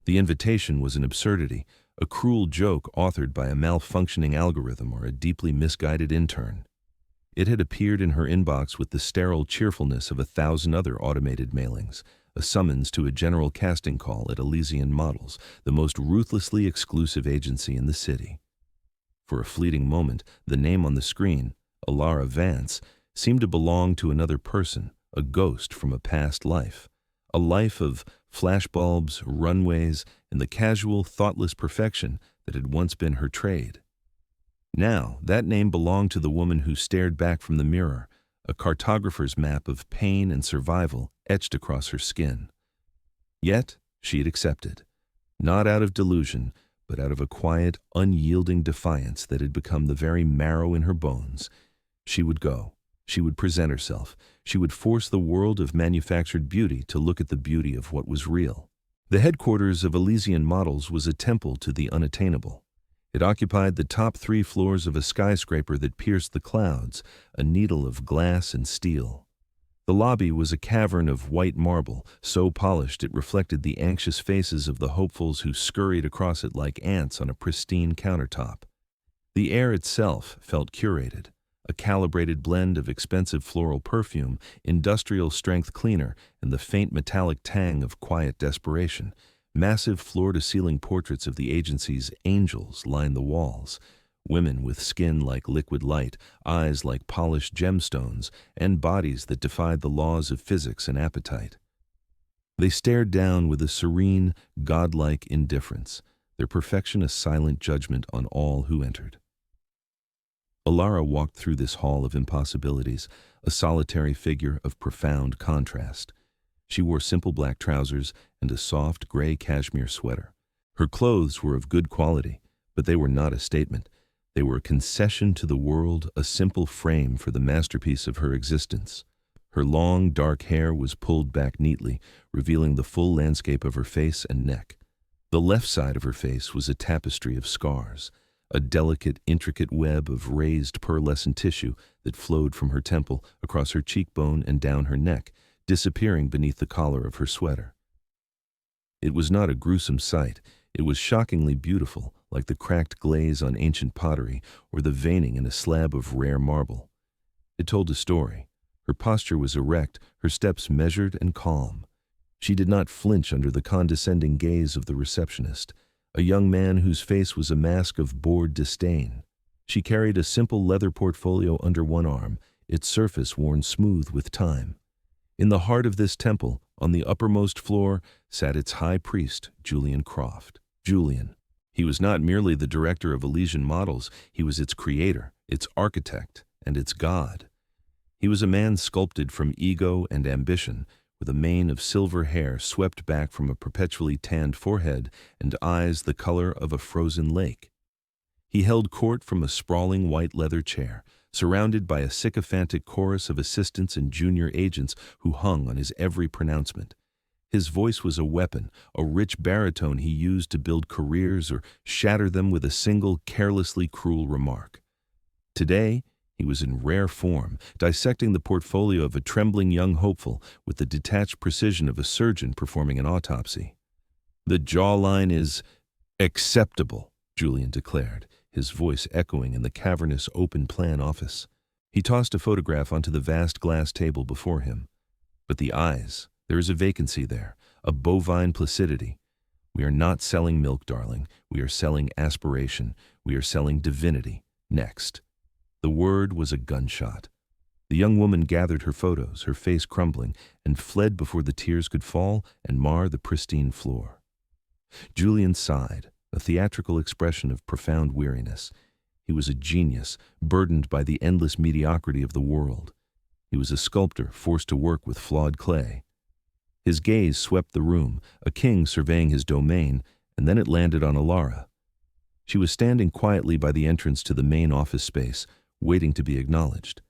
The invitation was an absurdity, a cruel joke authored by a malfunctioning algorithm or a deeply misguided intern. It had appeared in her inbox with the sterile cheerfulness of 1,000 other automated mailings, a summons to a general casting call at Elysian Models, the most ruthlessly exclusive agency in the city. For a fleeting moment, the name on the screen, Alara Vance, seemed to belong to another person, a ghost from a past life. A life of flashbulbs, runways, and the casual, thoughtless perfection that had once been her trade. Now, that name belonged to the woman who stared back from the mirror, a cartographer's map of pain and survival etched across her skin. Yet, she had accepted, not out of delusion, but out of a quiet, unyielding defiance that had become the very marrow in her bones. She would go. She would present herself. She would force the world of manufactured beauty to look at the beauty of what was real. The headquarters of Elysian Models was a temple to the unattainable. It occupied the top 3 floors of a skyscraper that pierced the clouds, a needle of glass and steel. The lobby was a cavern of white marble, so polished it reflected the anxious faces of the hopefuls who scurried across it like ants on a pristine countertop. The air itself felt curated, a calibrated blend of expensive floral perfume, industrial-strength cleaner, and the faint metallic tang of quiet desperation. Massive floor-to-ceiling portraits of the agency's angels lined the walls. Women with skin like liquid light, eyes like polished gemstones, and bodies that defied the laws of physics and appetite. They stared down with a serene, godlike indifference, their perfection a silent judgment on all who entered. Alara walked through this hall of impossibilities, a solitary figure of profound contrast. She wore simple black trousers and a soft gray cashmere sweater. Her clothes were of good quality, but they were not a statement. They were a concession to the world, a simple frame for the masterpiece of her existence. Her long, dark hair was pulled back neatly, revealing the full landscape of her face and neck. The left side of her face was a tapestry of scars, a delicate, intricate web of raised pearlescent tissue that flowed from her temple across her cheekbone and down her neck, disappearing beneath the collar of her sweater. It was not a gruesome sight. It was shockingly beautiful, like the cracked glaze on ancient pottery or the veining in a slab of rare marble. It told a story. Her posture was erect, her steps measured and calm. She did not flinch under the condescending gaze of the receptionist, a young man whose face was a mask of bored disdain. She carried a simple leather portfolio under one arm, its surface worn smooth with time. In the heart of this temple, on the uppermost floor, sat its high priest, Julian Croft. Julian. He was not merely the director of Elysian Models, he was its creator, its architect, and its god. He was a man sculpted from ego and ambition, with a mane of silver hair swept back from a perpetually tanned forehead and eyes the color of a frozen lake. He held court from a sprawling white leather chair, surrounded by a sycophantic chorus of assistants and junior agents who hung on his every pronouncement. His voice was a weapon, a rich baritone he used to build careers or shatter them with a single, carelessly cruel remark. Today, he was in rare form, dissecting the portfolio of a trembling young hopeful with the detached precision of a surgeon performing an autopsy. "The jawline is acceptable," Julian declared, his voice echoing in the cavernous open-plan office. He tossed a photograph onto the vast glass table before him. "But the eyes, there is a vacancy there, a bovine placidity. We are not selling milk, darling. We are selling aspiration. We are selling divinity. Next." The word was a gunshot. The young woman gathered her photos, her face crumbling, and fled before the tears could fall and mar the pristine floor. Julian sighed, a theatrical expression of profound weariness. He was a genius, burdened by the endless mediocrity of the world. He was a sculptor forced to work with flawed clay. His gaze swept the room, a king surveying his domain, and then it landed on Alara. She was standing quietly by the entrance to the main office space, waiting to be acknowledged.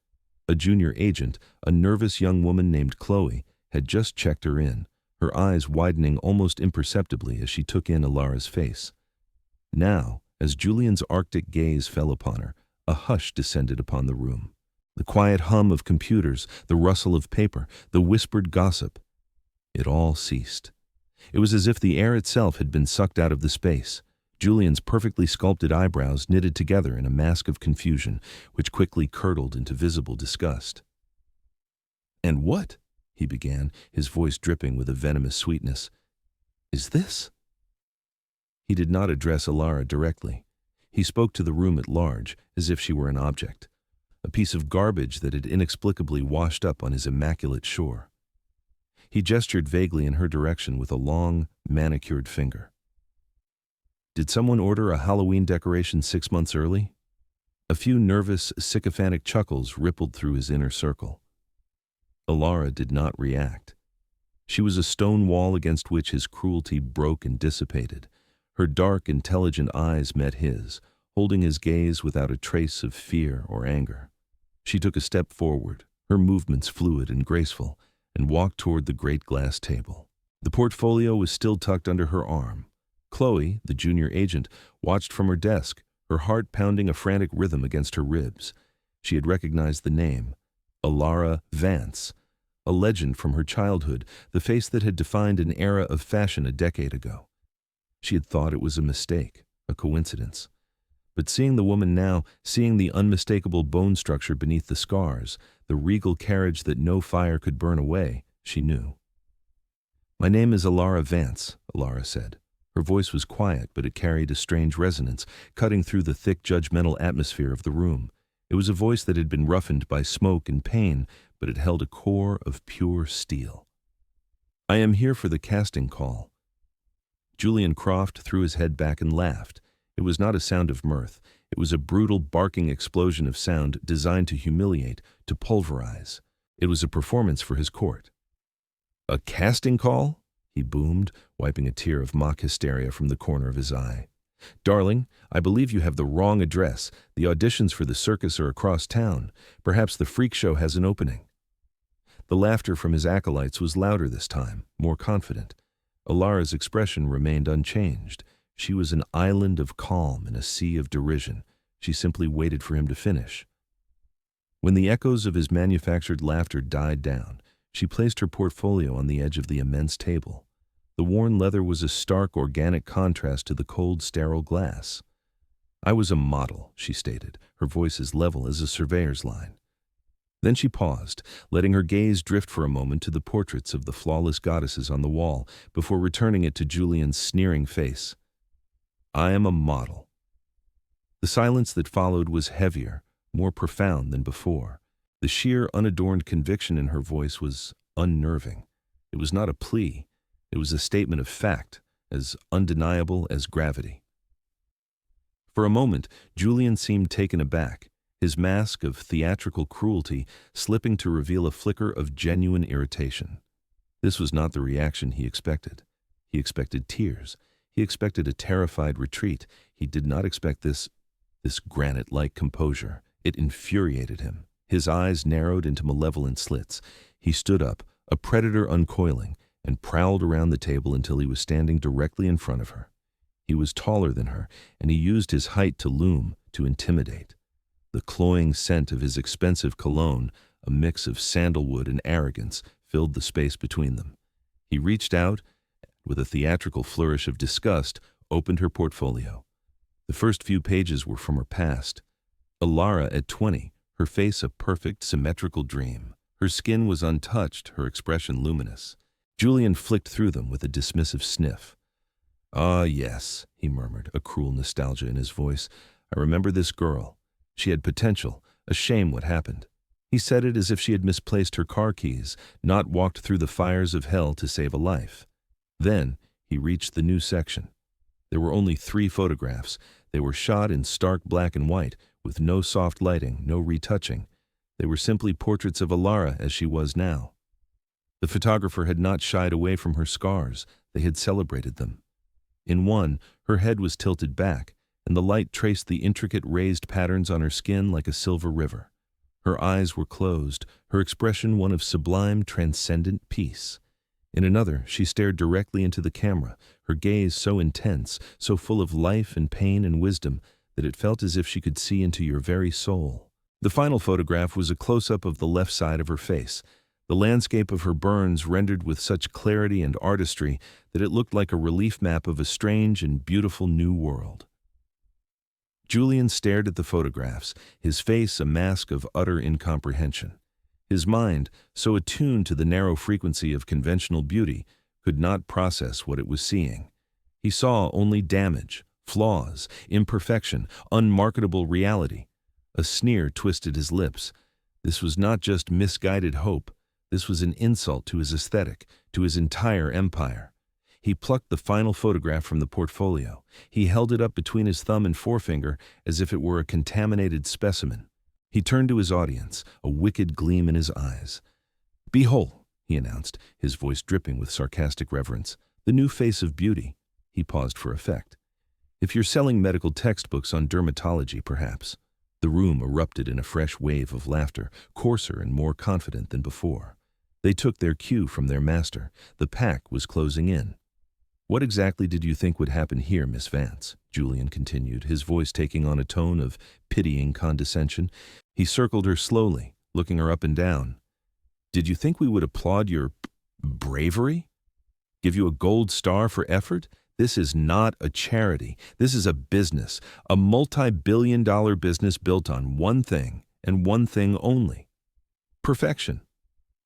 A junior agent, a nervous young woman named Chloe, had just checked her in, her eyes widening almost imperceptibly as she took in Alara's face. Now, as Julian's arctic gaze fell upon her, a hush descended upon the room. The quiet hum of computers, the rustle of paper, the whispered gossip. It all ceased. It was as if the air itself had been sucked out of the space. Julian's perfectly sculpted eyebrows knitted together in a mask of confusion, which quickly curdled into visible disgust. "And what," he began, his voice dripping with a venomous sweetness, "is this?" He did not address Alara directly. He spoke to the room at large, as if she were an object, a piece of garbage that had inexplicably washed up on his immaculate shore. He gestured vaguely in her direction with a long, manicured finger. "Did someone order a Halloween decoration 6 months early?" A few nervous, sycophantic chuckles rippled through his inner circle. Alara did not react. She was a stone wall against which his cruelty broke and dissipated. Her dark, intelligent eyes met his, holding his gaze without a trace of fear or anger. She took a step forward, her movements fluid and graceful, and walked toward the great glass table. The portfolio was still tucked under her arm. Chloe, the junior agent, watched from her desk, her heart pounding a frantic rhythm against her ribs. She had recognized the name, Alara Vance, a legend from her childhood, the face that had defined an era of fashion a decade ago. She had thought it was a mistake, a coincidence. But seeing the woman now, seeing the unmistakable bone structure beneath the scars, the regal carriage that no fire could burn away, she knew. "My name is Alara Vance," Alara said. Her voice was quiet, but it carried a strange resonance, cutting through the thick, judgmental atmosphere of the room. It was a voice that had been roughened by smoke and pain, but it held a core of pure steel. "I am here for the casting call." Julian Croft threw his head back and laughed. It was not a sound of mirth. It was a brutal, barking explosion of sound designed to humiliate, to pulverize. It was a performance for his court. "A casting call?" he boomed, wiping a tear of mock hysteria from the corner of his eye. "Darling, I believe you have the wrong address. The auditions for the circus are across town. Perhaps the freak show has an opening." The laughter from his acolytes was louder this time, more confident. Alara's expression remained unchanged. She was an island of calm in a sea of derision. She simply waited for him to finish. When the echoes of his manufactured laughter died down, she placed her portfolio on the edge of the immense table. The worn leather was a stark, organic contrast to the cold, sterile glass. "I was a model," she stated, her voice as level as a surveyor's line. Then she paused, letting her gaze drift for a moment to the portraits of the flawless goddesses on the wall, before returning it to Julian's sneering face. "I am a model." The silence that followed was heavier, more profound than before. The sheer, unadorned conviction in her voice was unnerving. It was not a plea. It was a statement of fact, as undeniable as gravity. For a moment, Julian seemed taken aback, his mask of theatrical cruelty slipping to reveal a flicker of genuine irritation. This was not the reaction he expected. He expected tears. He expected a terrified retreat. He did not expect this granite-like composure. It infuriated him. His eyes narrowed into malevolent slits. He stood up, a predator uncoiling, and prowled around the table until he was standing directly in front of her. He was taller than her, and he used his height to loom, to intimidate. The cloying scent of his expensive cologne, a mix of sandalwood and arrogance, filled the space between them. He reached out, with a theatrical flourish of disgust, opened her portfolio. The first few pages were from her past. Alara at 20, her face a perfect, symmetrical dream. Her skin was untouched, her expression luminous. Julian flicked through them with a dismissive sniff. "Ah, yes," he murmured, a cruel nostalgia in his voice. "I remember this girl. She had potential. A shame what happened." He said it as if she had misplaced her car keys, not walked through the fires of hell to save a life. Then he reached the new section. There were only 3 photographs. They were shot in stark black and white, with no soft lighting, no retouching. They were simply portraits of Alara as she was now. The photographer had not shied away from her scars. They had celebrated them. In one, her head was tilted back, and the light traced the intricate raised patterns on her skin like a silver river. Her eyes were closed, her expression one of sublime, transcendent peace. In another, she stared directly into the camera, her gaze so intense, so full of life and pain and wisdom, that it felt as if she could see into your very soul. The final photograph was a close-up of the left side of her face. the landscape of her burns rendered with such clarity and artistry that it looked like a relief map of a strange and beautiful new world. Julian stared at the photographs, his face a mask of utter incomprehension. His mind, so attuned to the narrow frequency of conventional beauty, could not process what it was seeing. He saw only damage, flaws, imperfection, unmarketable reality. A sneer twisted his lips. This was not just misguided hope. This was an insult to his aesthetic, to his entire empire. He plucked the final photograph from the portfolio. He held it up between his thumb and forefinger as if it were a contaminated specimen. He turned to his audience, a wicked gleam in his eyes. "Behold," he announced, his voice dripping with sarcastic reverence, "the new face of beauty." He paused for effect. "If you're selling medical textbooks on dermatology, perhaps." The room erupted in a fresh wave of laughter, coarser and more confident than before. They took their cue from their master. The pack was closing in. "What exactly did you think would happen here, Miss Vance?" Julian continued, his voice taking on a tone of pitying condescension. He circled her slowly, looking her up and down. "Did you think we would applaud your bravery? Give you a gold star for effort? This is not a charity. This is a business, a multi-billion-dollar business built on one thing and one thing only: perfection.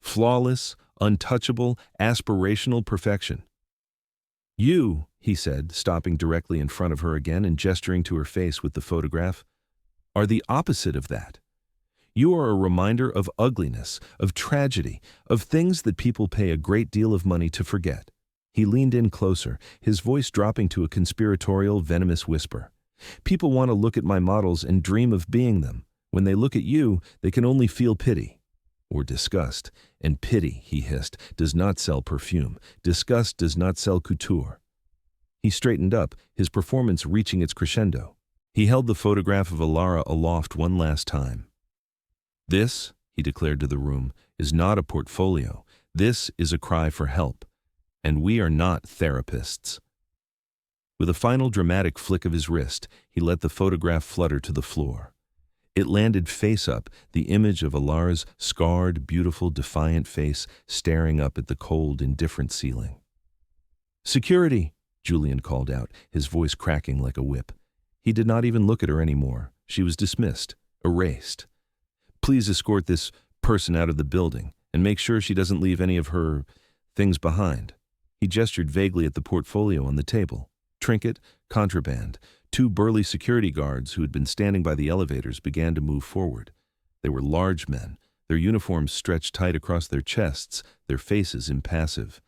Flawless, untouchable, aspirational perfection. You," he said, stopping directly in front of her again and gesturing to her face with the photograph, "are the opposite of that. You are a reminder of ugliness, of tragedy, of things that people pay a great deal of money to forget." He leaned in closer, his voice dropping to a conspiratorial, venomous whisper. "People want to look at my models and dream of being them. When they look at you, they can only feel pity. Or disgust. And pity," he hissed, "does not sell perfume. Disgust does not sell couture." He straightened up, his performance reaching its crescendo. He held the photograph of Alara aloft one last time. "This," he declared to the room, "is not a portfolio. This is a cry for help. And we are not therapists." With a final dramatic flick of his wrist, he let the photograph flutter to the floor. It landed face up, the image of Alara's scarred, beautiful, defiant face staring up at the cold, indifferent ceiling. "Security!" Julian called out, his voice cracking like a whip. He did not even look at her anymore. She was dismissed, erased. "Please escort this person out of the building, and make sure she doesn't leave any of her things behind." He gestured vaguely at the portfolio on the table. Trinket, contraband. Two burly security guards who had been standing by the elevators began to move forward. They were large men, their uniforms stretched tight across their chests, their faces impassive.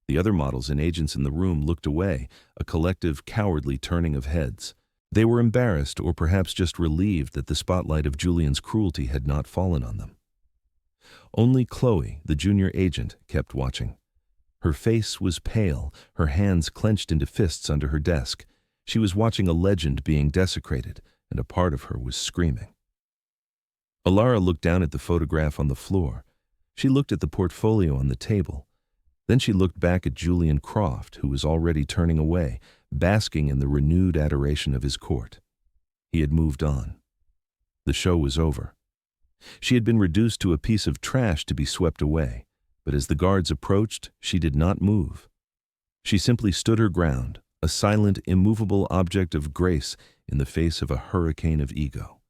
The other models and agents in the room looked away, a collective, cowardly turning of heads. They were embarrassed, or perhaps just relieved that the spotlight of Julian's cruelty had not fallen on them. Only Chloe, the junior agent, kept watching. Her face was pale, her hands clenched into fists under her desk. She was watching a legend being desecrated, and a part of her was screaming. Alara looked down at the photograph on the floor. She looked at the portfolio on the table. Then she looked back at Julian Croft, who was already turning away, basking in the renewed adoration of his court. He had moved on. The show was over. She had been reduced to a piece of trash to be swept away. But as the guards approached, she did not move. She simply stood her ground, a silent, immovable object of grace in the face of a hurricane of ego.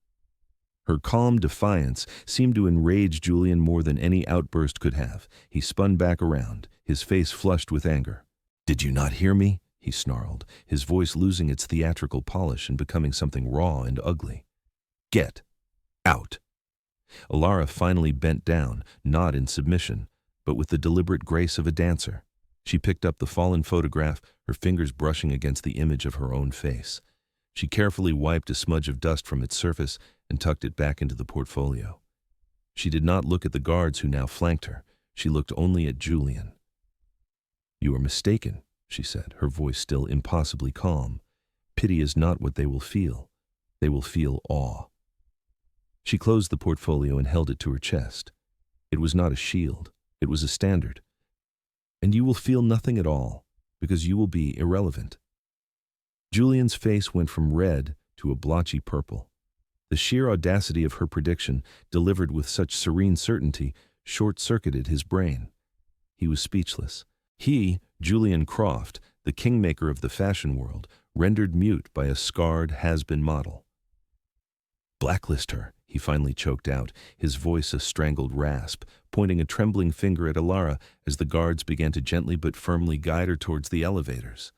Her calm defiance seemed to enrage Julian more than any outburst could have. He spun back around, his face flushed with anger. "Did you not hear me?" he snarled, his voice losing its theatrical polish and becoming something raw and ugly. "Get out." Alara finally bent down, not in submission, but with the deliberate grace of a dancer. She picked up the fallen photograph, her fingers brushing against the image of her own face. She carefully wiped a smudge of dust from its surface and tucked it back into the portfolio. She did not look at the guards who now flanked her. She looked only at Julian. "You are mistaken," she said, her voice still impossibly calm. "Pity is not what they will feel. They will feel awe." She closed the portfolio and held it to her chest. It was not a shield. It was a standard. "And you will feel nothing at all, because you will be irrelevant." Julian's face went from red to a blotchy purple. The sheer audacity of her prediction, delivered with such serene certainty, short-circuited his brain. He was speechless. He, Julian Croft, the kingmaker of the fashion world, rendered mute by a scarred, has-been model. "Blacklist her," he finally choked out, his voice a strangled rasp, pointing a trembling finger at Alara as the guards began to gently but firmly guide her towards the elevators.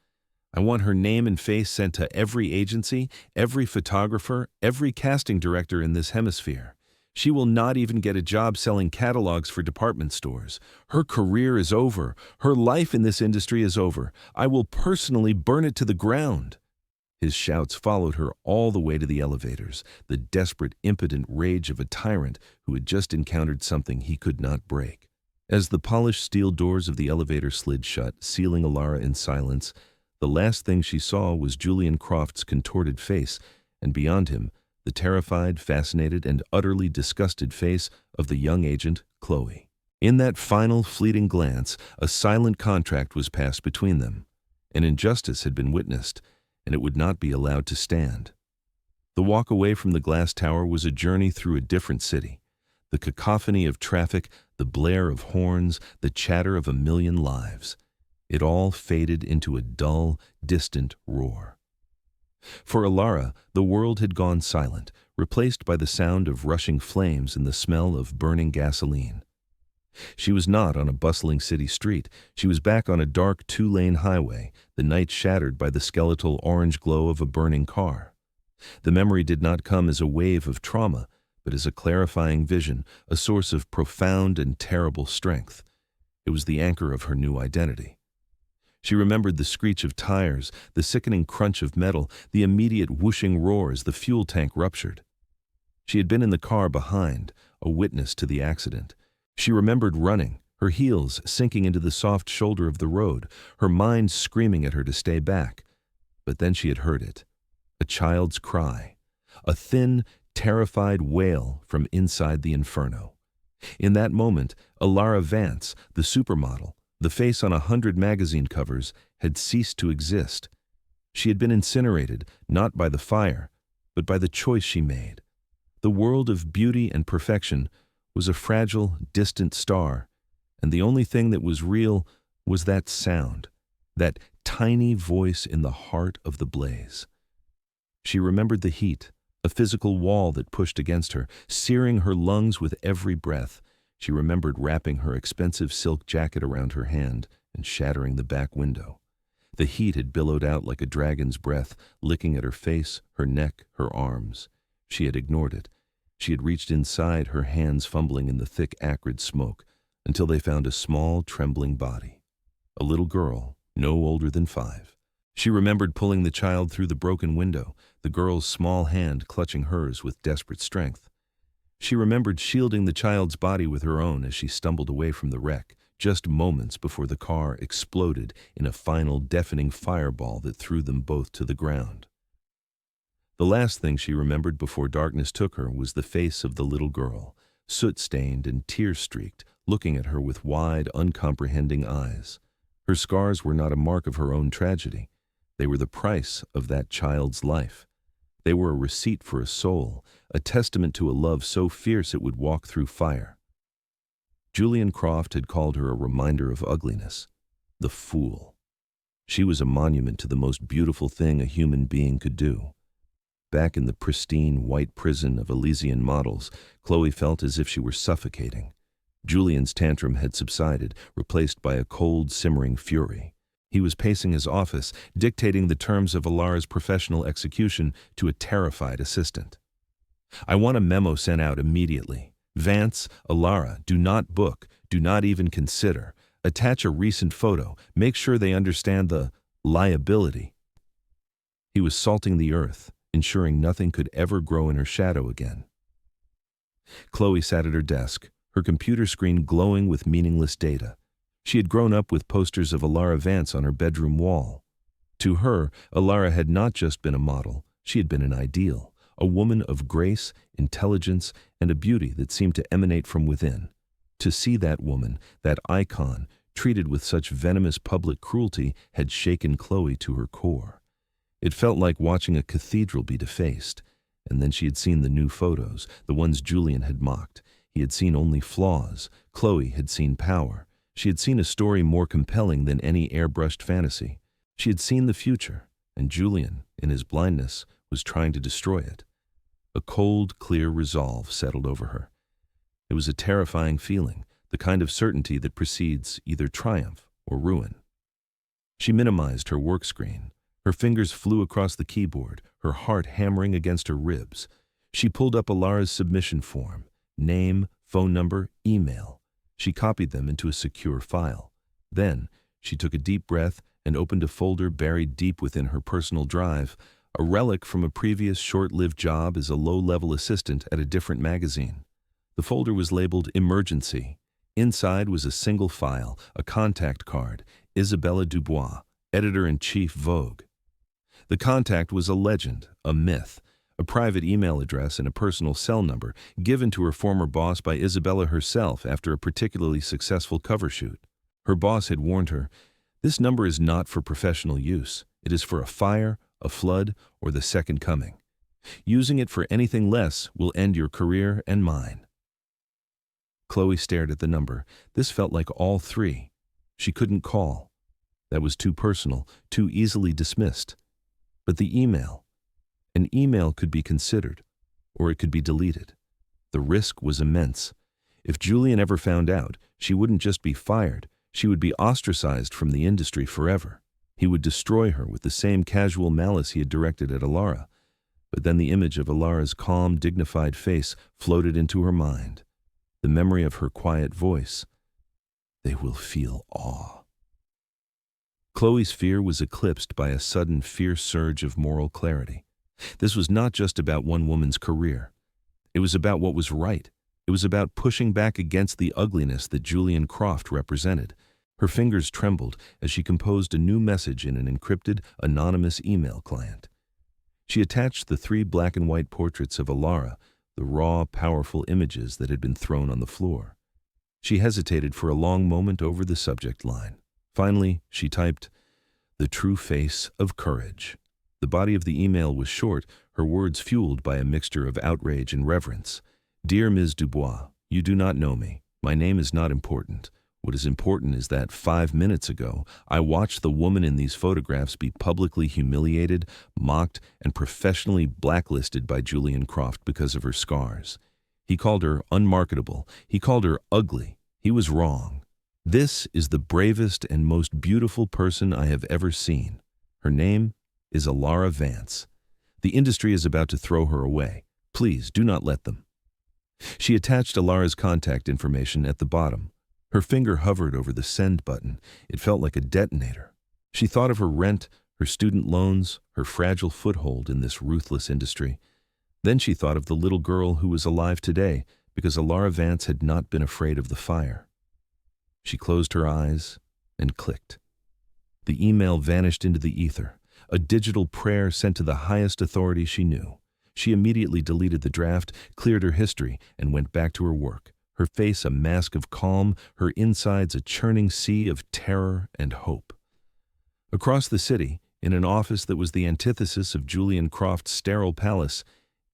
"I want her name and face sent to every agency, every photographer, every casting director in this hemisphere. She will not even get a job selling catalogs for department stores. Her career is over. Her life in this industry is over. I will personally burn it to the ground." His shouts followed her all the way to the elevators, the desperate, impotent rage of a tyrant who had just encountered something he could not break. As the polished steel doors of the elevator slid shut, sealing Alara in silence, the last thing she saw was Julian Croft's contorted face, and beyond him, the terrified, fascinated, and utterly disgusted face of the young agent, Chloe. In that final, fleeting glance, a silent contract was passed between them. An injustice had been witnessed, and it would not be allowed to stand. The walk away from the glass tower was a journey through a different city. The cacophony of traffic, the blare of horns, the chatter of a million lives. It all faded into a dull, distant roar. For Alara, the world had gone silent, replaced by the sound of rushing flames and the smell of burning gasoline. She was not on a bustling city street. She was back on a dark two-lane highway, the night shattered by the skeletal orange glow of a burning car. The memory did not come as a wave of trauma, but as a clarifying vision, a source of profound and terrible strength. It was the anchor of her new identity. She remembered the screech of tires, the sickening crunch of metal, the immediate whooshing roar as the fuel tank ruptured. She had been in the car behind, a witness to the accident. She remembered running, her heels sinking into the soft shoulder of the road, her mind screaming at her to stay back. But then she had heard it. A child's cry. A thin, terrified wail from inside the inferno. In that moment, Alara Vance, the supermodel, the face on 100 magazine covers, had ceased to exist. She had been incinerated, not by the fire, but by the choice she made. The world of beauty and perfection was a fragile, distant star, and the only thing that was real was that sound, that tiny voice in the heart of the blaze. She remembered the heat, a physical wall that pushed against her, searing her lungs with every breath. She remembered wrapping her expensive silk jacket around her hand and shattering the back window. The heat had billowed out like a dragon's breath, licking at her face, her neck, her arms. She had ignored it. She had reached inside, her hands fumbling in the thick, acrid smoke, until they found a small, trembling body. A little girl, no older than 5. She remembered pulling the child through the broken window, the girl's small hand clutching hers with desperate strength. She remembered shielding the child's body with her own as she stumbled away from the wreck, just moments before the car exploded in a final deafening fireball that threw them both to the ground. The last thing she remembered before darkness took her was the face of the little girl, soot-stained and tear-streaked, looking at her with wide, uncomprehending eyes. Her scars were not a mark of her own tragedy. They were the price of that child's life. They were a receipt for a soul, a testament to a love so fierce it would walk through fire. Julian Croft had called her a reminder of ugliness, the fool. She was a monument to the most beautiful thing a human being could do. Back in the pristine white prison of Elysian models, Chloe felt as if she were suffocating. Julian's tantrum had subsided, replaced by a cold, simmering fury. He was pacing his office, dictating the terms of Alara's professional execution to a terrified assistant. "I want a memo sent out immediately. Vance, Alara, do not book, do not even consider. Attach a recent photo. Make sure they understand the liability." He was salting the earth, ensuring nothing could ever grow in her shadow again. Chloe sat at her desk, her computer screen glowing with meaningless data. She had grown up with posters of Alara Vance on her bedroom wall. To her, Alara had not just been a model, she had been an ideal, a woman of grace, intelligence, and a beauty that seemed to emanate from within. To see that woman, that icon, treated with such venomous public cruelty had shaken Chloe to her core. It felt like watching a cathedral be defaced, and then she had seen the new photos, the ones Julian had mocked. He had seen only flaws. Chloe had seen power. She had seen a story more compelling than any airbrushed fantasy. She had seen the future, and Julian, in his blindness, was trying to destroy it. A cold, clear resolve settled over her. It was a terrifying feeling, the kind of certainty that precedes either triumph or ruin. She minimized her work screen. Her fingers flew across the keyboard, her heart hammering against her ribs. She pulled up Alara's submission form, name, phone number, email. She copied them into a secure file. Then, she took a deep breath and opened a folder buried deep within her personal drive, a relic from a previous short-lived job as a low-level assistant at a different magazine. The folder was labeled Emergency. Inside was a single file, a contact card, Isabella Dubois, editor-in-chief Vogue. The contact was a legend, a myth, a private email address and a personal cell number given to her former boss by Isabella herself after a particularly successful cover shoot. Her boss had warned her, "This number is not for professional use. It is for a fire, a flood, or the second coming. Using it for anything less will end your career and mine." Chloe stared at the number. This felt like all three. She couldn't call. That was too personal, too easily dismissed. But the email. An email could be considered, or it could be deleted. The risk was immense. If Julian ever found out, she wouldn't just be fired, she would be ostracized from the industry forever. He would destroy her with the same casual malice he had directed at Alara. But then the image of Alara's calm, dignified face floated into her mind. The memory of her quiet voice. They will feel awe. Chloe's fear was eclipsed by a sudden fierce surge of moral clarity. This was not just about one woman's career. It was about what was right. It was about pushing back against the ugliness that Julian Croft represented. Her fingers trembled as she composed a new message in an encrypted, anonymous email client. She attached the 3 black and white portraits of Alara, the raw, powerful images that had been thrown on the floor. She hesitated for a long moment over the subject line. Finally, she typed, "The true face of courage." The body of the email was short, her words fueled by a mixture of outrage and reverence. "Dear Ms. Dubois, you do not know me. My name is not important. What is important is that 5 minutes ago, I watched the woman in these photographs be publicly humiliated, mocked, and professionally blacklisted by Julian Croft because of her scars. He called her unmarketable. He called her ugly. He was wrong. This is the bravest and most beautiful person I have ever seen. Her name is Alara Vance. The industry is about to throw her away. Please do not let them." She attached Alara's contact information at the bottom. Her finger hovered over the send button. It felt like a detonator. She thought of her rent, her student loans, her fragile foothold in this ruthless industry. Then she thought of the little girl who was alive today because Alara Vance had not been afraid of the fire. She closed her eyes and clicked. The email vanished into the ether, a digital prayer sent to the highest authority she knew. She immediately deleted the draft, cleared her history, and went back to her work. Her face a mask of calm, her insides a churning sea of terror and hope. Across the city, in an office that was the antithesis of Julian Croft's sterile palace,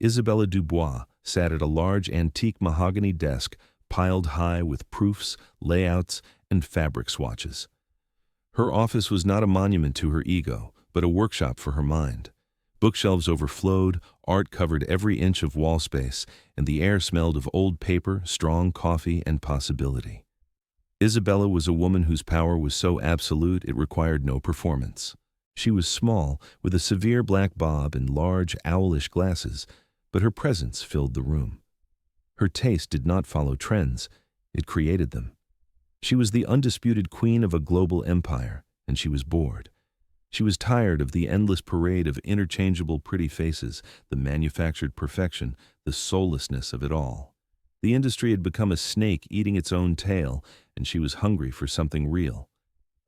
Isabella Dubois sat at a large antique mahogany desk piled high with proofs, layouts, and fabric swatches. Her office was not a monument to her ego, but a workshop for her mind. Bookshelves overflowed, art covered every inch of wall space, and the air smelled of old paper, strong coffee, and possibility. Isabella was a woman whose power was so absolute it required no performance. She was small, with a severe black bob and large, owlish glasses, but her presence filled the room. Her taste did not follow trends, it created them. She was the undisputed queen of a global empire, and she was bored. She was tired of the endless parade of interchangeable pretty faces, the manufactured perfection, the soullessness of it all. The industry had become a snake eating its own tail, and she was hungry for something real.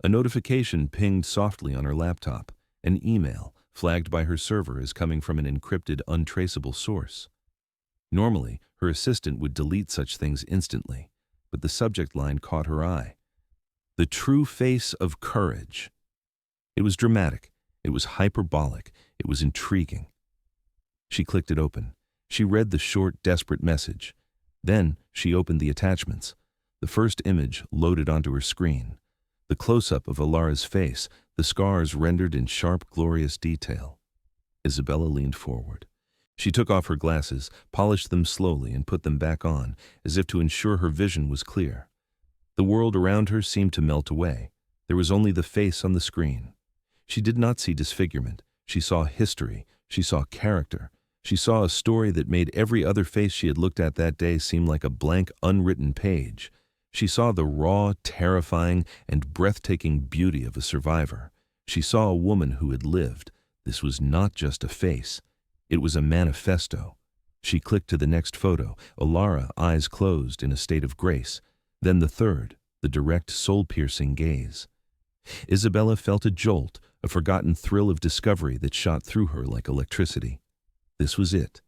A notification pinged softly on her laptop, an email flagged by her server as coming from an encrypted, untraceable source. Normally, her assistant would delete such things instantly, but the subject line caught her eye. "The true face of courage." It was dramatic, it was hyperbolic, it was intriguing. She clicked it open. She read the short, desperate message. Then she opened the attachments. The first image loaded onto her screen. The close-up of Alara's face, the scars rendered in sharp, glorious detail. Isabella leaned forward. She took off her glasses, polished them slowly, and put them back on, as if to ensure her vision was clear. The world around her seemed to melt away. There was only the face on the screen. She did not see disfigurement. She saw history. She saw character. She saw a story that made every other face she had looked at that day seem like a blank, unwritten page. She saw the raw, terrifying, and breathtaking beauty of a survivor. She saw a woman who had lived. This was not just a face. It was a manifesto. She clicked to the next photo, Alara, eyes closed, in a state of grace. Then the third, the direct, soul-piercing gaze. Isabella felt a jolt, a forgotten thrill of discovery that shot through her like electricity. This was it.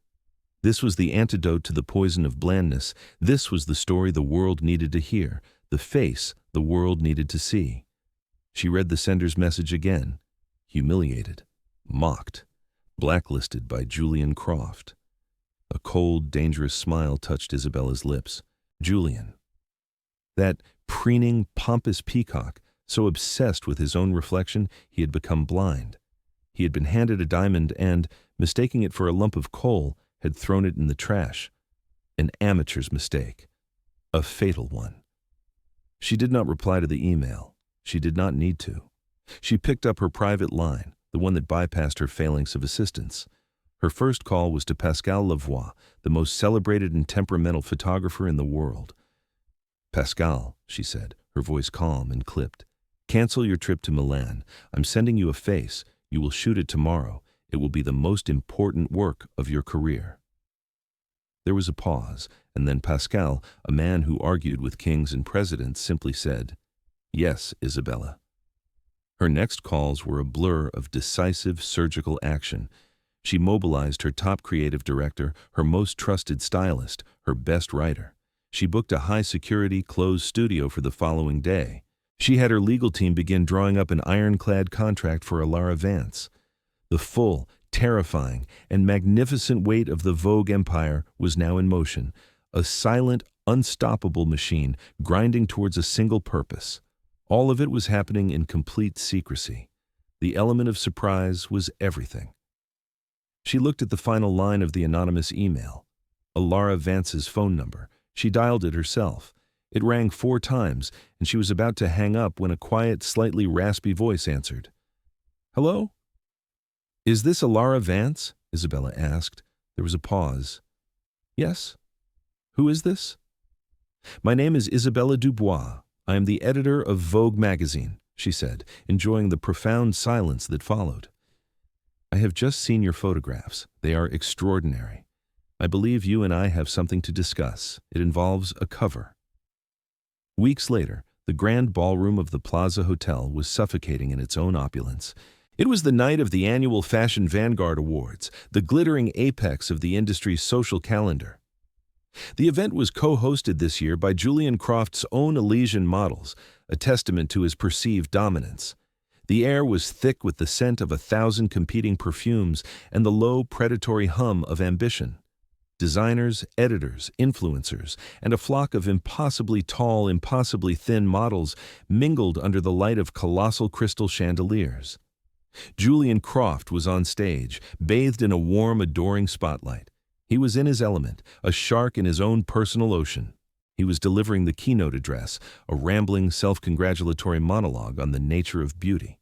This was the antidote to the poison of blandness. This was the story the world needed to hear, the face the world needed to see. She read the sender's message again. Humiliated, mocked, blacklisted by Julian Croft. A cold, dangerous smile touched Isabella's lips. Julian. That preening, pompous peacock, so obsessed with his own reflection he had become blind. He had been handed a diamond and, mistaking it for a lump of coal, had thrown it in the trash. An amateur's mistake. A fatal one. She did not reply to the email. She did not need to. She picked up her private line, the one that bypassed her phalanx of assistants. Her first call was to Pascal Lavoie, the most celebrated and temperamental photographer in the world. Pascal, she said, her voice calm and clipped. Cancel your trip to Milan. I'm sending you a face. You will shoot it tomorrow. It will be the most important work of your career. There was a pause, and then Pascal, a man who argued with kings and presidents, simply said, Yes, Isabella. Her next calls were a blur of decisive surgical action. She mobilized her top creative director, her most trusted stylist, her best writer. She booked a high-security, closed studio for the following day. She had her legal team begin drawing up an ironclad contract for Alara Vance. The full, terrifying, and magnificent weight of the Vogue empire was now in motion, a silent, unstoppable machine grinding towards a single purpose. All of it was happening in complete secrecy. The element of surprise was everything. She looked at the final line of the anonymous email. Alara Vance's phone number. She dialed it herself. It rang 4 times, and she was about to hang up when a quiet, slightly raspy voice answered. Hello? Is this Alara Vance? Isabella asked. There was a pause. Yes? Who is this? My name is Isabella Dubois. I am the editor of Vogue magazine, she said, enjoying the profound silence that followed. I have just seen your photographs. They are extraordinary. I believe you and I have something to discuss. It involves a cover. Weeks later, the grand ballroom of the Plaza Hotel was suffocating in its own opulence. It was the night of the annual Fashion Vanguard Awards, the glittering apex of the industry's social calendar. The event was co-hosted this year by Julian Croft's own Elysian models, a testament to his perceived dominance. The air was thick with the scent of 1,000 competing perfumes and the low, predatory hum of ambition. Designers, editors, influencers, and a flock of impossibly tall, impossibly thin models mingled under the light of colossal crystal chandeliers. Julian Croft was on stage, bathed in a warm, adoring spotlight. He was in his element, a shark in his own personal ocean. He was delivering the keynote address, a rambling, self-congratulatory monologue on the nature of beauty.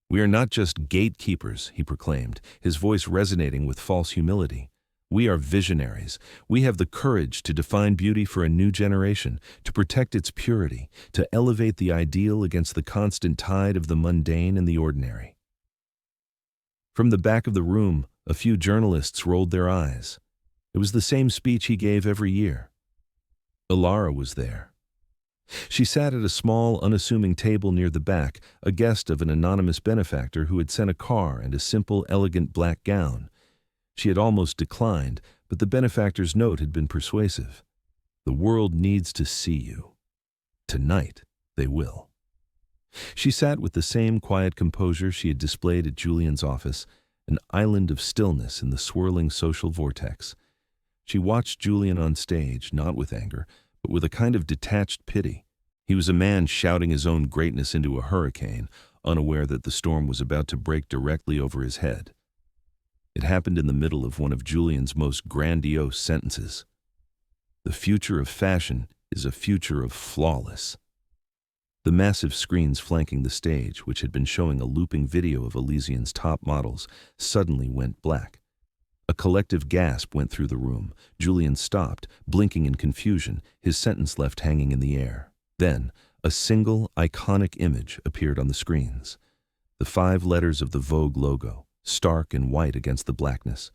We are not just gatekeepers, he proclaimed, his voice resonating with false humility. We are visionaries. We have the courage to define beauty for a new generation, to protect its purity, to elevate the ideal against the constant tide of the mundane and the ordinary. From the back of the room, a few journalists rolled their eyes. It was the same speech he gave every year. Alara was there. She sat at a small, unassuming table near the back, a guest of an anonymous benefactor who had sent a car and a simple, elegant black gown. She had almost declined, but the benefactor's note had been persuasive. The world needs to see you. Tonight, they will. She sat with the same quiet composure she had displayed at Julian's office, an island of stillness in the swirling social vortex. She watched Julian on stage, not with anger, but with a kind of detached pity. He was a man shouting his own greatness into a hurricane, unaware that the storm was about to break directly over his head. It happened in the middle of one of Julian's most grandiose sentences. The future of fashion is a future of flawless. The massive screens flanking the stage, which had been showing a looping video of Elysian's top models, suddenly went black. A collective gasp went through the room. Julian stopped, blinking in confusion, his sentence left hanging in the air. Then, a single, iconic image appeared on the screens. The 5 letters of the Vogue logo, stark and white against the blackness.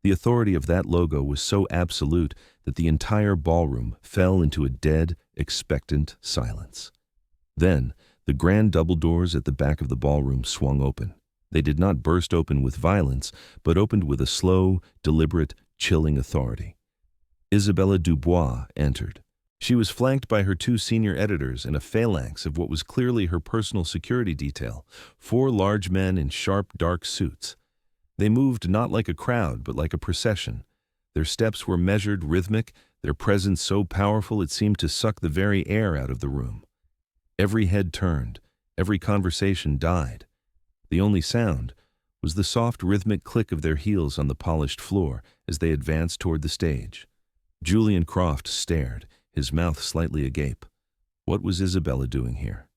The authority of that logo was so absolute that the entire ballroom fell into a dead, expectant silence. Then, the grand double doors at the back of the ballroom swung open. They did not burst open with violence, but opened with a slow, deliberate, chilling authority. Isabella Dubois entered. She was flanked by her 2 senior editors and a phalanx of what was clearly her personal security detail, 4 large men in sharp, dark suits. They moved not like a crowd, but like a procession. Their steps were measured, rhythmic, their presence so powerful it seemed to suck the very air out of the room. Every head turned, every conversation died. The only sound was the soft, rhythmic click of their heels on the polished floor as they advanced toward the stage. Julian Croft stared, his mouth slightly agape. What was Isabella doing here?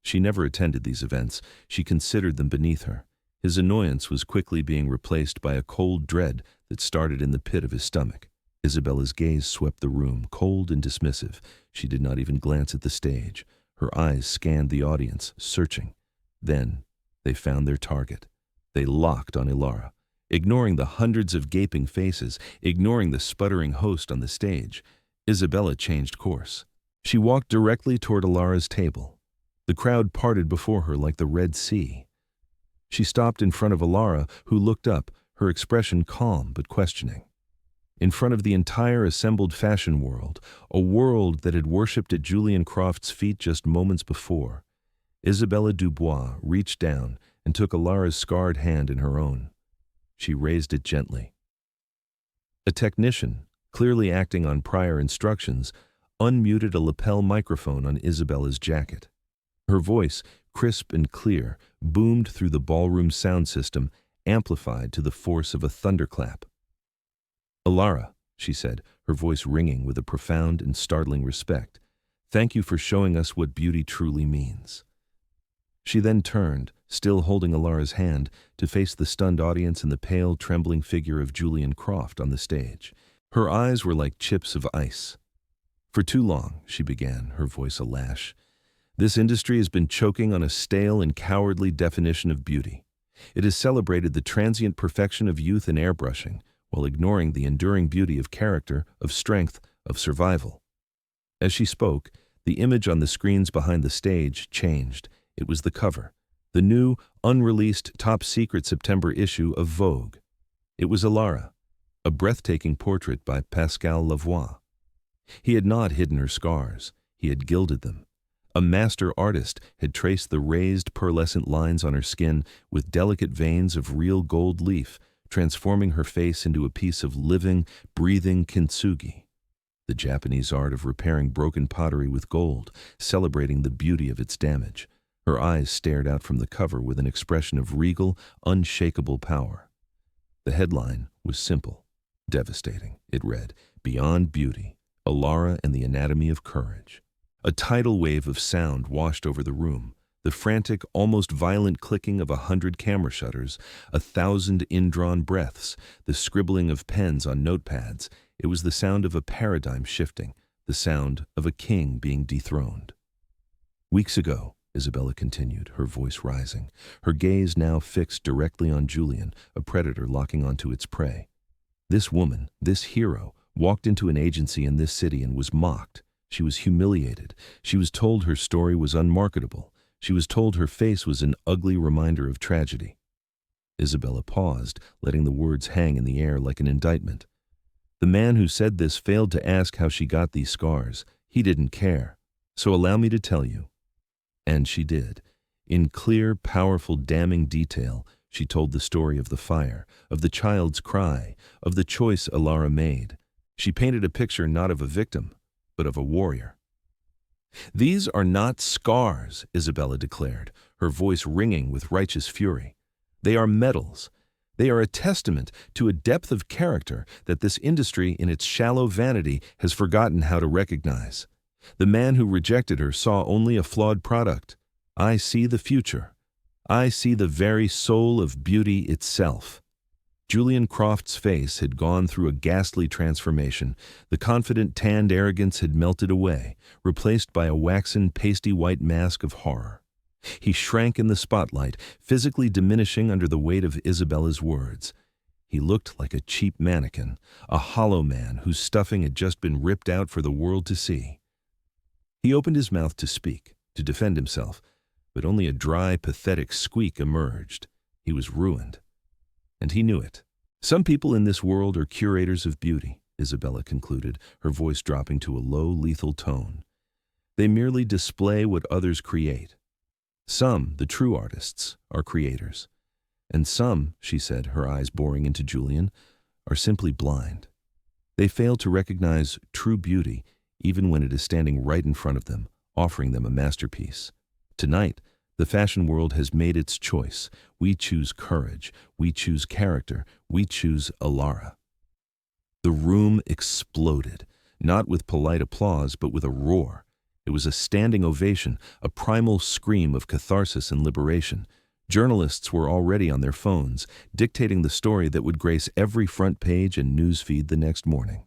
She never attended these events. She considered them beneath her. His annoyance was quickly being replaced by a cold dread that started in the pit of his stomach. Isabella's gaze swept the room, cold and dismissive. She did not even glance at the stage. Her eyes scanned the audience, searching. Then they found their target. They locked on Ilara. Ignoring the hundreds of gaping faces, ignoring the sputtering host on the stage, Isabella changed course. She walked directly toward Ilara's table. The crowd parted before her like the Red Sea. She stopped in front of Ilara, who looked up, her expression calm but questioning. In front of the entire assembled fashion world, a world that had worshipped at Julian Croft's feet just moments before, Isabella Dubois reached down and took Ilara's scarred hand in her own. She raised it gently. A technician, clearly acting on prior instructions, unmuted a lapel microphone on Isabella's jacket. Her voice, crisp and clear, boomed through the ballroom sound system, amplified to the force of a thunderclap. "Ilara," she said, her voice ringing with a profound and startling respect, "thank you for showing us what beauty truly means." She then turned, still holding Ilara's hand, to face the stunned audience and the pale, trembling figure of Julian Croft on the stage. Her eyes were like chips of ice. "For too long," she began, her voice a lash, "this industry has been choking on a stale and cowardly definition of beauty. It has celebrated the transient perfection of youth and airbrushing, while ignoring the enduring beauty of character, of strength, of survival." As she spoke, the image on the screens behind the stage changed. It was the cover, the new, unreleased, top-secret September issue of Vogue. It was Ilara, a breathtaking portrait by Pascal Lavoie. He had not hidden her scars, he had gilded them. A master artist had traced the raised, pearlescent lines on her skin with delicate veins of real gold leaf, transforming her face into a piece of living, breathing kintsugi, the Japanese art of repairing broken pottery with gold, celebrating the beauty of its damage. Her eyes stared out from the cover with an expression of regal, unshakable power. The headline was simple, devastating. It read, "Beyond Beauty, Ilara and the Anatomy of Courage." A tidal wave of sound washed over the room, the frantic, almost violent clicking of 100 camera shutters, 1,000 indrawn breaths, the scribbling of pens on notepads. It was the sound of a paradigm shifting, the sound of a king being dethroned. "Weeks ago," Isabella continued, her voice rising, her gaze now fixed directly on Julian, a predator locking onto its prey. "This woman, this hero, walked into an agency in this city and was mocked. She was humiliated. She was told her story was unmarketable. She was told her face was an ugly reminder of tragedy." Isabella paused, letting the words hang in the air like an indictment. "The man who said this failed to ask how she got these scars. He didn't care. So allow me to tell you." And she did. In clear, powerful, damning detail, she told the story of the fire, of the child's cry, of the choice Ilara made. She painted a picture not of a victim, but of a warrior. "These are not scars," Isabella declared, her voice ringing with righteous fury. "They are medals. They are a testament to a depth of character that this industry, in its shallow vanity, has forgotten how to recognize. The man who rejected her saw only a flawed product. I see the future. I see the very soul of beauty itself." Julian Croft's face had gone through a ghastly transformation. The confident, tanned arrogance had melted away, replaced by a waxen, pasty white mask of horror. He shrank in the spotlight, physically diminishing under the weight of Isabella's words. He looked like a cheap mannequin, a hollow man whose stuffing had just been ripped out for the world to see. He opened his mouth to speak, to defend himself, but only a dry, pathetic squeak emerged. He was ruined. And he knew it. "Some people in this world are curators of beauty," Isabella concluded, her voice dropping to a low, lethal tone. "They merely display what others create. Some, the true artists, are creators. And some," she said, her eyes boring into Julian, "are simply blind. They fail to recognize true beauty even when it is standing right in front of them, offering them a masterpiece. Tonight, the fashion world has made its choice. We choose courage. We choose character. We choose Alara." The room exploded, not with polite applause, but with a roar. It was a standing ovation, a primal scream of catharsis and liberation. Journalists were already on their phones, dictating the story that would grace every front page and newsfeed the next morning.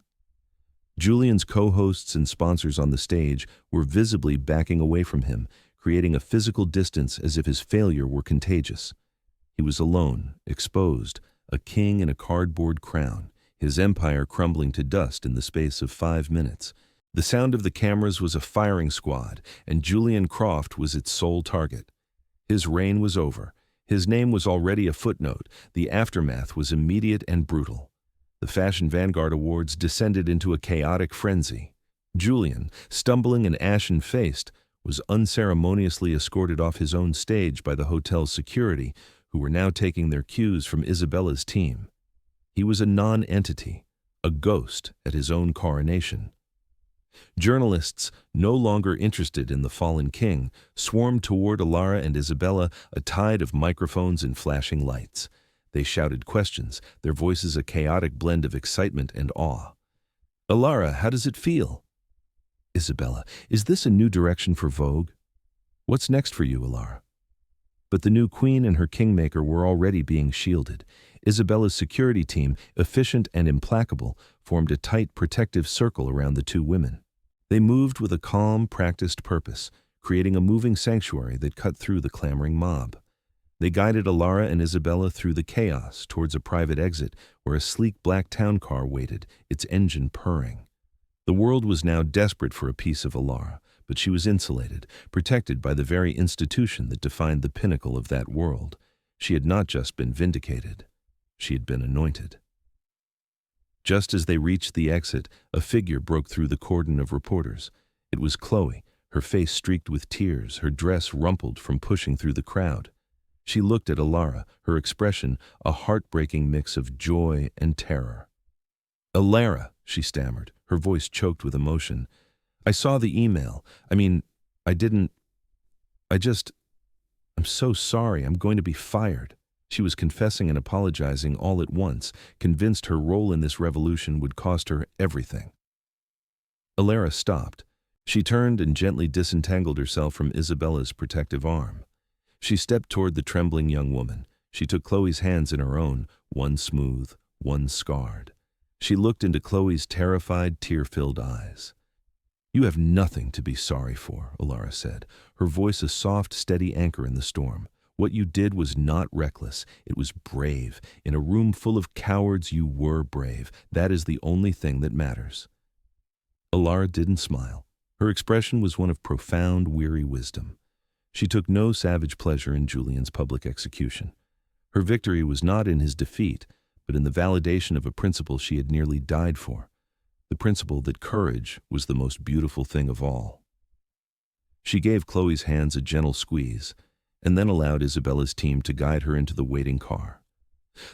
Julian's co-hosts and sponsors on the stage were visibly backing away from him, creating a physical distance as if his failure were contagious. He was alone, exposed, a king in a cardboard crown, his empire crumbling to dust in the space of 5 minutes. The sound of the cameras was a firing squad, and Julian Croft was its sole target. His reign was over. His name was already a footnote. The aftermath was immediate and brutal. The Fashion Vanguard Awards descended into a chaotic frenzy. Julian, stumbling and ashen-faced, was unceremoniously escorted off his own stage by the hotel's security, who were now taking their cues from Isabella's team. He was a non-entity, a ghost at his own coronation. Journalists, no longer interested in the fallen king, swarmed toward Alara and Isabella, a tide of microphones and flashing lights. They shouted questions, their voices a chaotic blend of excitement and awe. "Alara, how does it feel?" "Isabella, is this a new direction for Vogue?" "What's next for you, Alara?" But the new queen and her kingmaker were already being shielded. Isabella's security team, efficient and implacable, formed a tight protective circle around the two women. They moved with a calm, practiced purpose, creating a moving sanctuary that cut through the clamoring mob. They guided Alara and Isabella through the chaos towards a private exit where a sleek black town car waited, its engine purring. The world was now desperate for a piece of Alara, but she was insulated, protected by the very institution that defined the pinnacle of that world. She had not just been vindicated. She had been anointed. Just as they reached the exit, a figure broke through the cordon of reporters. It was Chloe, her face streaked with tears, her dress rumpled from pushing through the crowd. She looked at Alara, her expression a heartbreaking mix of joy and terror. "Alara," she stammered, her voice choked with emotion. "I saw the email. I'm so sorry. I'm going to be fired." She was confessing and apologizing all at once, convinced her role in this revolution would cost her everything. Alara stopped. She turned and gently disentangled herself from Isabella's protective arm. She stepped toward the trembling young woman. She took Chloe's hands in her own, one smooth, one scarred. She looked into Chloe's terrified, tear-filled eyes. "You have nothing to be sorry for," Alara said, her voice a soft, steady anchor in the storm. "What you did was not reckless. It was brave. In a room full of cowards, you were brave. That is the only thing that matters." Alara didn't smile. Her expression was one of profound, weary wisdom. She took no savage pleasure in Julian's public execution. Her victory was not in his defeat, but in the validation of a principle she had nearly died for, the principle that courage was the most beautiful thing of all. She gave Chloe's hands a gentle squeeze, and then allowed Isabella's team to guide her into the waiting car.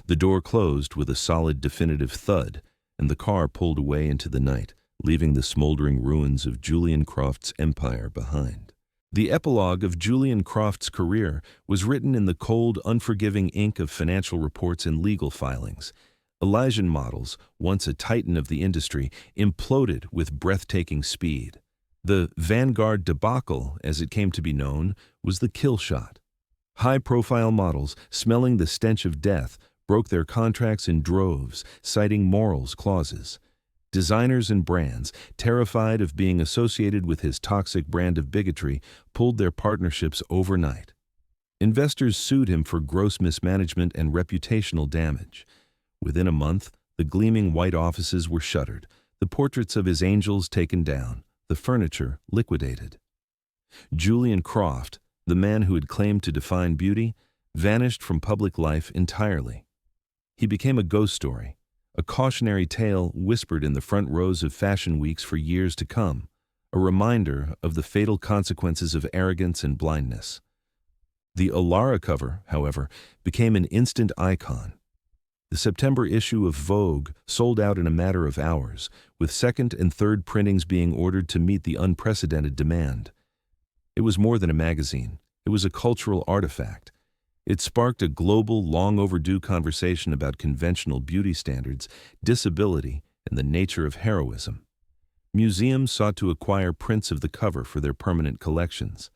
The door closed with a solid, definitive thud, and the car pulled away into the night, leaving the smoldering ruins of Julian Croft's empire behind. The epilogue of Julian Croft's career was written in the cold, unforgiving ink of financial reports and legal filings. Elysian Models, once a titan of the industry, imploded with breathtaking speed. The Vanguard debacle, as it came to be known, was the kill shot. High-profile models, smelling the stench of death, broke their contracts in droves, citing morals clauses. Designers and brands, terrified of being associated with his toxic brand of bigotry, pulled their partnerships overnight. Investors sued him for gross mismanagement and reputational damage. Within a month, the gleaming white offices were shuttered, the portraits of his angels taken down, the furniture liquidated. Julian Croft, the man who had claimed to define beauty, vanished from public life entirely. He became a ghost story, a cautionary tale whispered in the front rows of fashion weeks for years to come, a reminder of the fatal consequences of arrogance and blindness. The Alara cover, however, became an instant icon. The September issue of Vogue sold out in a matter of hours, with second and third printings being ordered to meet the unprecedented demand. It was more than a magazine. It was a cultural artifact. It sparked a global, long-overdue conversation about conventional beauty standards, disability, and the nature of heroism. Museums sought to acquire prints of the cover for their permanent collections.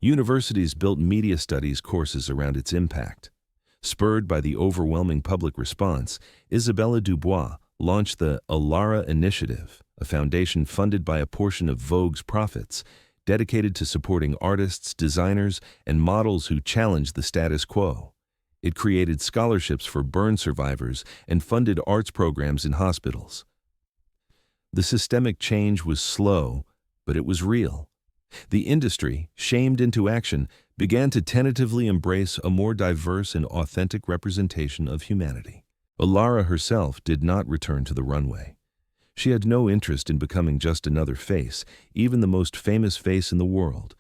Universities built media studies courses around its impact. Spurred by the overwhelming public response, Isabella Dubois launched the Alara Initiative, a foundation funded by a portion of Vogue's profits, dedicated to supporting artists, designers, and models who challenged the status quo. It created scholarships for burn survivors and funded arts programs in hospitals. The systemic change was slow, but it was real. The industry, shamed into action, began to tentatively embrace a more diverse and authentic representation of humanity. Alara herself did not return to the runway. She had no interest in becoming just another face, even the most famous face in the world.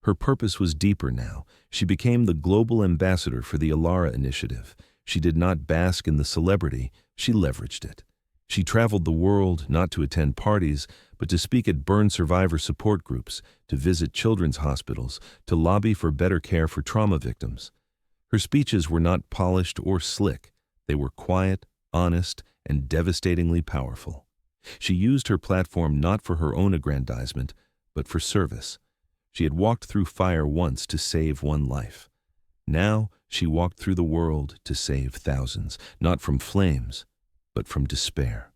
Her purpose was deeper now. She became the global ambassador for the Alara Initiative. She did not bask in the celebrity, she leveraged it. She traveled the world not to attend parties, but to speak at burn survivor support groups, to visit children's hospitals, to lobby for better care for trauma victims. Her speeches were not polished or slick. They were quiet, honest, and devastatingly powerful. She used her platform not for her own aggrandizement, but for service. She had walked through fire once to save one life. Now she walked through the world to save thousands, not from flames, but from despair.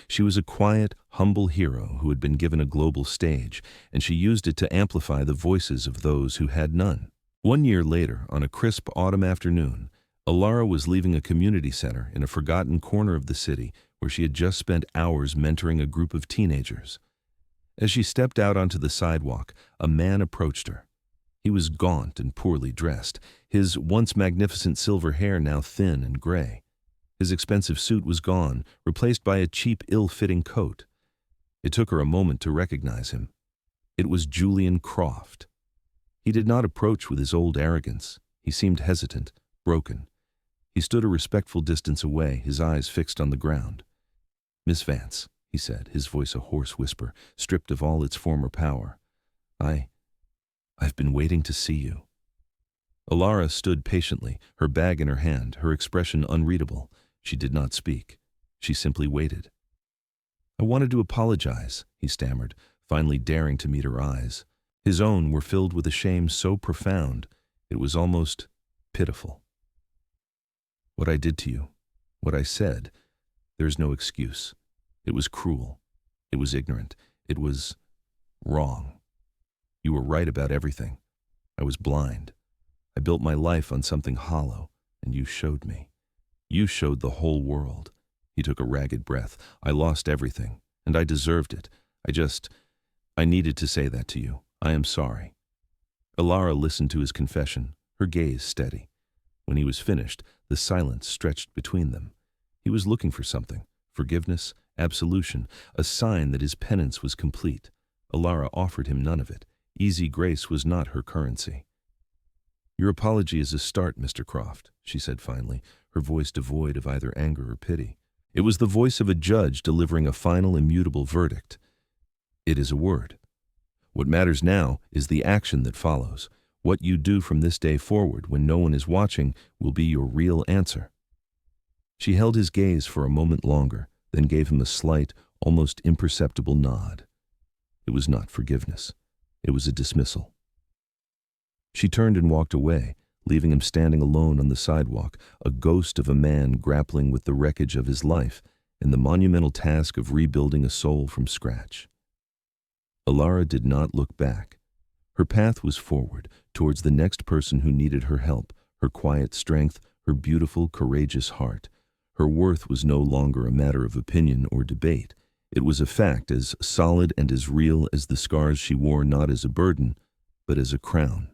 She was a quiet, humble hero who had been given a global stage, and she used it to amplify the voices of those who had none. 1 year later, on a crisp autumn afternoon, Alara was leaving a community center in a forgotten corner of the city where she had just spent hours mentoring a group of teenagers. As she stepped out onto the sidewalk, a man approached her. He was gaunt and poorly dressed, his once magnificent silver hair now thin and gray. His expensive suit was gone, replaced by a cheap, ill-fitting coat. It took her a moment to recognize him. It was Julian Croft. He did not approach with his old arrogance. He seemed hesitant, broken. He stood a respectful distance away, his eyes fixed on the ground. "Miss Vance," he said, his voice a hoarse whisper, stripped of all its former power. I've been waiting to see you." Alara stood patiently, her bag in her hand, her expression unreadable. She did not speak. She simply waited. "I wanted to apologize," he stammered, finally daring to meet her eyes. His own were filled with a shame so profound, it was almost pitiful. "What I did to you, what I said, there's no excuse. It was cruel. It was ignorant. It was wrong. You were right about everything. I was blind. I built my life on something hollow, and you showed me. You showed the whole world." He took a ragged breath. "I lost everything, and I deserved it. I needed to say that to you. I am sorry." Alara listened to his confession, her gaze steady. When he was finished, the silence stretched between them. He was looking for something, forgiveness, absolution, a sign that his penance was complete. Alara offered him none of it. Easy grace was not her currency. "Your apology is a start, Mr. Croft," she said finally, her voice devoid of either anger or pity. It was the voice of a judge delivering a final immutable verdict. It is a word. What matters now is the action that follows. What you do from this day forward when no one is watching will be your real answer. She held his gaze for a moment longer, then gave him a slight, almost imperceptible nod. It was not forgiveness. It was a dismissal. She turned and walked away, leaving him standing alone on the sidewalk, a ghost of a man grappling with the wreckage of his life and the monumental task of rebuilding a soul from scratch. Alara did not look back. Her path was forward, towards the next person who needed her help, her quiet strength, her beautiful, courageous heart. Her worth was no longer a matter of opinion or debate. It was a fact as solid and as real as the scars she wore, not as a burden, but as a crown.